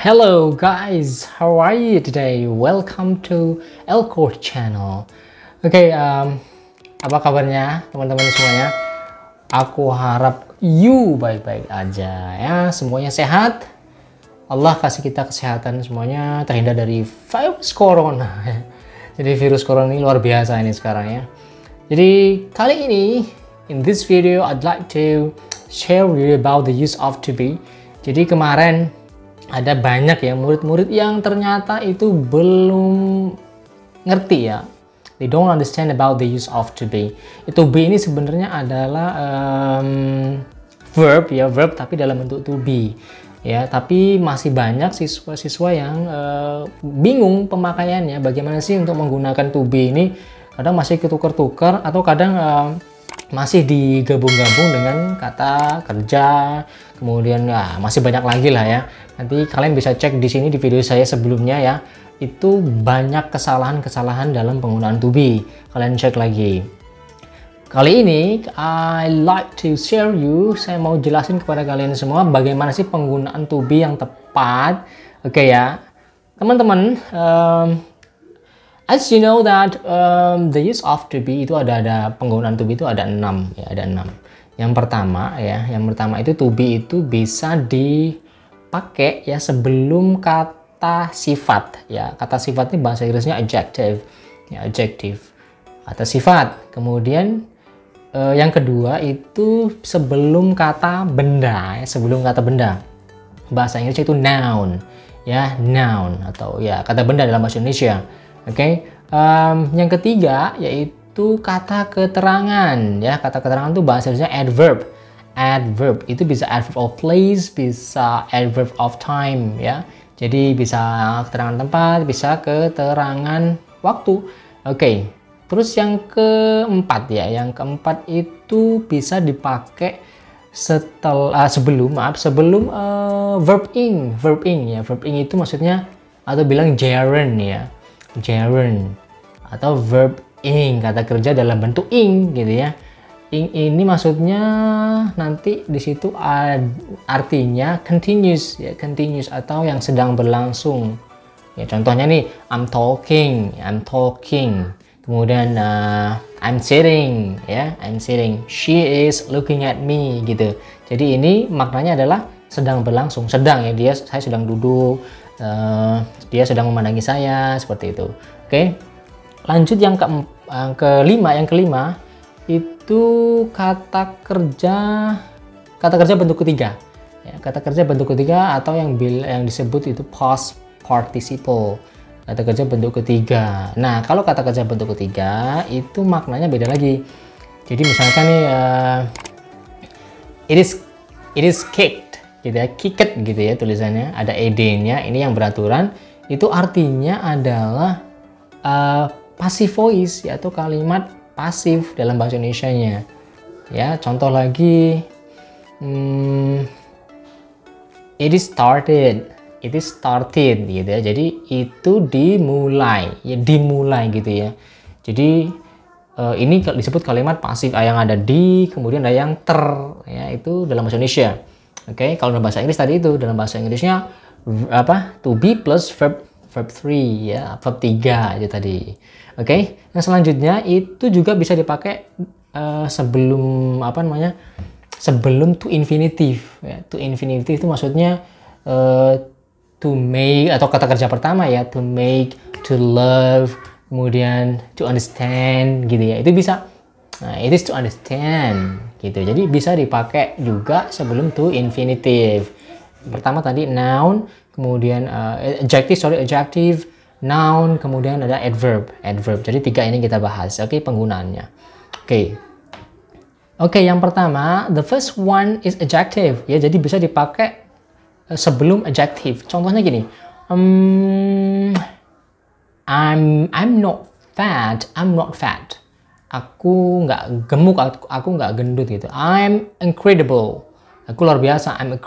Hello guys, how are you today? Welcome to Elcore Channel. Oke, apa kabarnya teman-teman semuanya? Aku harap you baik-baik aja ya, semuanya sehat. Allah kasih kita kesehatan semuanya, terhindar dari virus corona. Jadi virus corona ini luar biasa ini sekarang ya. Jadi kali ini in this video I'd like to share with you about the use of to be. Jadi kemarin ada banyak ya murid-murid yang ternyata itu belum ngerti ya. They don't understand about the use of to be. To be ini sebenarnya adalah verb ya, verb tapi dalam bentuk to be. Ya, tapi masih banyak siswa-siswa yang bingung pemakaiannya. Bagaimana sih untuk menggunakan to be ini? Kadang masih ketukar-tukar atau kadang masih digabung-gabung dengan kata kerja, kemudian masih banyak lagi lah ya. Nanti kalian bisa cek di sini di video saya sebelumnya ya. Itu banyak kesalahan-kesalahan dalam penggunaan to be. Kalian cek lagi. Kali ini I like to share you, saya mau jelasin kepada kalian semua bagaimana sih penggunaan to be yang tepat. Oke ya. Teman-teman, as you know that the use of to be itu ada penggunaan to be itu ada 6 ya, ada 6. Yang pertama itu to be itu bisa dipakai ya sebelum kata sifat ya. Kata sifat ini bahasa Inggrisnya adjective ya, adjective. Kata sifat. Kemudian yang kedua itu sebelum kata benda ya, sebelum kata benda. Bahasa Inggrisnya itu noun ya, noun atau ya kata benda dalam bahasa Indonesia. Oke, yang ketiga yaitu kata keterangan ya. Kata keterangan itu bahasa Indonesia adverb. Adverb itu bisa adverb of place, bisa adverb of time ya. Jadi bisa keterangan tempat, bisa keterangan waktu. Oke. Terus yang keempat ya, yang keempat itu bisa dipakai sebelum verb ing ya. Verb ing itu maksudnya atau bilang gerund ya. Gerund atau verb ing, kata kerja dalam bentuk ing gitu ya. Ing ini maksudnya nanti di situ artinya continuous ya, continuous atau yang sedang berlangsung. Ya contohnya nih I'm talking. Kemudian I'm sitting ya, I'm sitting. She is looking at me gitu. Jadi ini maknanya adalah sedang berlangsung, sedang ya, saya sedang duduk. Dia sedang memandangi saya seperti itu. Oke, lanjut yang kelima itu kata kerja bentuk ketiga ya, kata kerja bentuk ketiga atau yang disebut itu past participle, kata kerja bentuk ketiga. Nah kalau kata kerja bentuk ketiga itu maknanya beda lagi. Jadi misalkan nih it is kicked gitu ya, kicked gitu ya tulisannya, ada ed-nya, ini yang beraturan, itu artinya adalah passive voice ya, atau kalimat pasif dalam bahasa Indonesianya ya. Contoh lagi it is started gitu ya, jadi itu dimulai gitu ya. Jadi ini disebut kalimat pasif, yang ada di, kemudian ada yang ter ya, itu dalam bahasa Indonesia. Oke, kalau dalam bahasa Inggris tadi itu dalam bahasa Inggrisnya to be plus verb 3 ya, verb 3 aja tadi. Oke, yang selanjutnya itu juga bisa dipakai sebelum sebelum to infinitive ya. To infinitive itu maksudnya to make, atau kata kerja pertama ya, to make, to love, kemudian to understand gitu ya. Itu bisa. Nah, it is to understand gitu. Jadi bisa dipakai juga sebelum to infinitive. Pertama tadi noun, kemudian adjective, noun, kemudian ada adverb. Jadi tiga ini kita bahas. Oke, penggunaannya. Oke, yang pertama, the first one is adjective ya. Jadi bisa dipakai sebelum adjective. Contohnya gini. I'm not fat. Aku nggak gemuk, aku nggak gendut gitu. I'm incredible. Aku luar biasa. I'm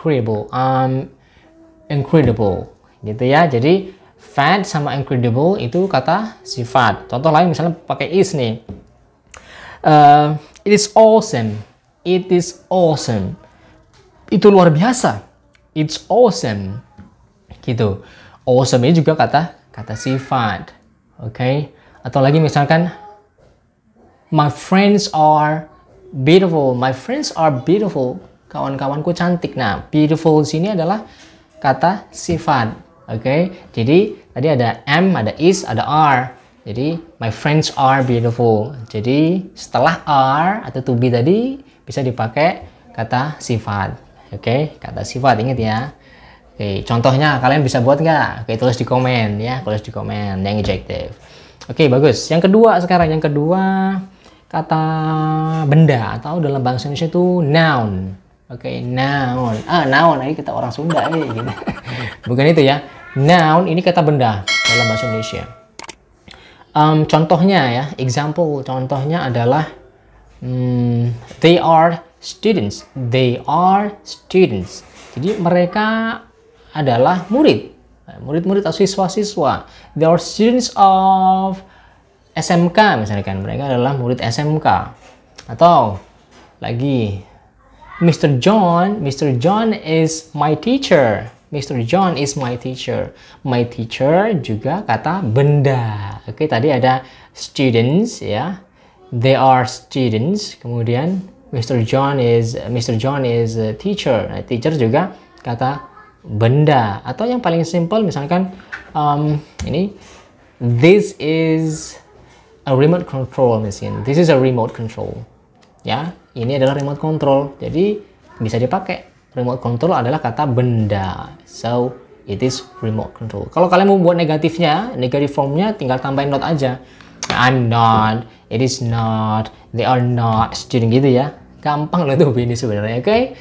incredible gitu ya. Jadi fat sama incredible itu kata sifat. Contoh lain misalnya pakai is nih. It is awesome. Itu luar biasa. It's awesome. Gitu. Awesome ini juga kata sifat. Oke. Atau lagi misalkan my friends are beautiful. My friends are beautiful. Kawan-kawanku cantik. Nah, beautiful di sini adalah kata sifat. Oke. Jadi tadi ada am, ada is, ada are. Jadi my friends are beautiful. Jadi setelah are atau to be tadi bisa dipakai kata sifat. Oke, kata sifat, ingat ya. Oke, contohnya kalian bisa buat nggak? Oke, tulis di komen ya, tulis di komen yang adjective. Oke, bagus. Yang kedua sekarang, yang kedua kata benda atau dalam bahasa Indonesia itu noun. Oke, noun. Noun, ini kita orang Sunda gitu. Bukan itu ya. Noun ini kata benda dalam bahasa Indonesia. Contohnya ya, example contohnya adalah they are students. They are students. Jadi mereka adalah murid-murid atau siswa-siswa. They are students of SMK misalkan. Mereka adalah murid SMK. Atau lagi Mr. John is my teacher. Mr. John is my teacher. My teacher juga kata benda. Oke, tadi ada students ya. They are students. Kemudian Mr. John is a teacher. Nah, teacher juga kata benda. Atau yang paling simple misalkan ini this is a remote control mesin. This is a remote control. Ya, ini adalah remote control. Jadi bisa dipakai. Remote control adalah kata benda. So it is remote control. Kalau kalian mau buat negatifnya, negative formnya tinggal tambahin not aja. I'm not, it is not, they are not student gitu ya. Gampang loh tuh ini sebenarnya. Oke.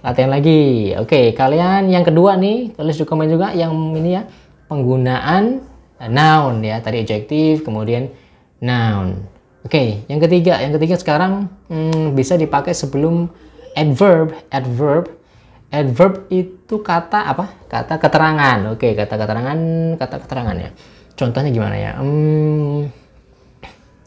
Latihan lagi. Oke, kalian yang kedua nih, tulis di komen juga yang ini ya, penggunaan noun ya, tadi adjective, kemudian noun. Oke, yang ketiga sekarang bisa dipakai sebelum adverb. Adverb itu kata apa? Kata keterangan. Oke, kata keterangan ya. Contohnya gimana ya?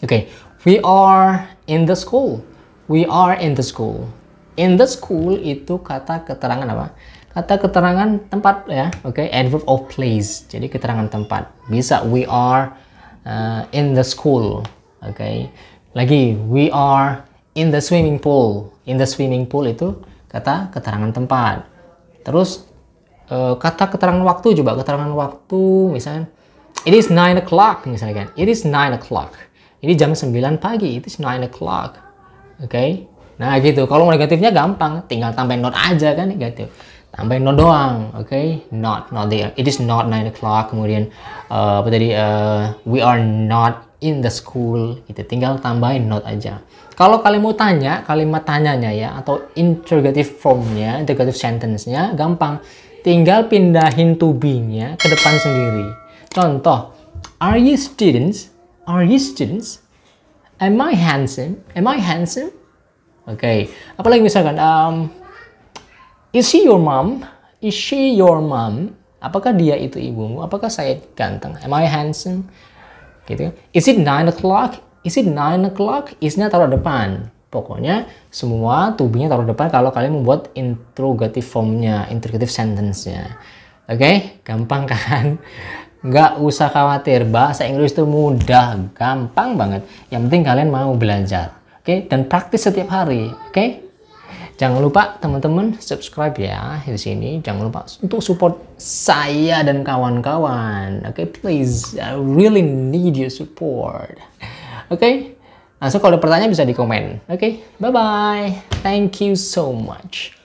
Oke, we are in the school. We are in the school. In the school itu kata keterangan apa? Kata keterangan tempat ya. Oke, adverb of place. Jadi keterangan tempat. Bisa we are in the school. Oke. Lagi we are in the swimming pool. In the swimming pool itu kata keterangan tempat. Terus kata keterangan waktu juga, keterangan waktu misalnya it is 9 o'clock misalkan. It is 9 o'clock. Ini jam 9 pagi, it is 9 o'clock. Oke. Nah gitu. Kalau negatifnya gampang, tinggal tambahin not aja kan negatif. Tambahin not doang. Oke. Not there. It is not 9 o'clock. Kemudian apa tadi we are not in the school. Gitu. Tinggal tambahin not aja. Kalau kalian mau tanya, kalimat tanyanya ya, atau interrogative formnya, interrogative sentence-nya, gampang. Tinggal pindahin to be-nya ke depan sendiri. Contoh, are you students? Are you students? Am I handsome? Am I handsome? Oke. Apalagi misalkan, is she your mom? Is she your mom? Apakah dia itu ibumu? Apakah saya ganteng? Am I handsome? Gitu. Is it 9 o'clock? Is it 9 o'clock? Is-nya taruh depan. Pokoknya semua to be-nya taruh depan kalau kalian membuat interrogative form-nya, interrogative sentence-nya. Oke? Gampang kan? Nggak usah khawatir. Bahasa Inggris itu mudah, gampang banget. Yang penting kalian mau belajar. Oke? Dan praktis setiap hari. Oke? Jangan lupa teman-teman subscribe ya di sini. Jangan lupa untuk support saya dan kawan-kawan. Oke? Please, I really need your support. Oke, langsung kalau ada pertanyaan bisa di komen. Oke, bye-bye. Thank you so much.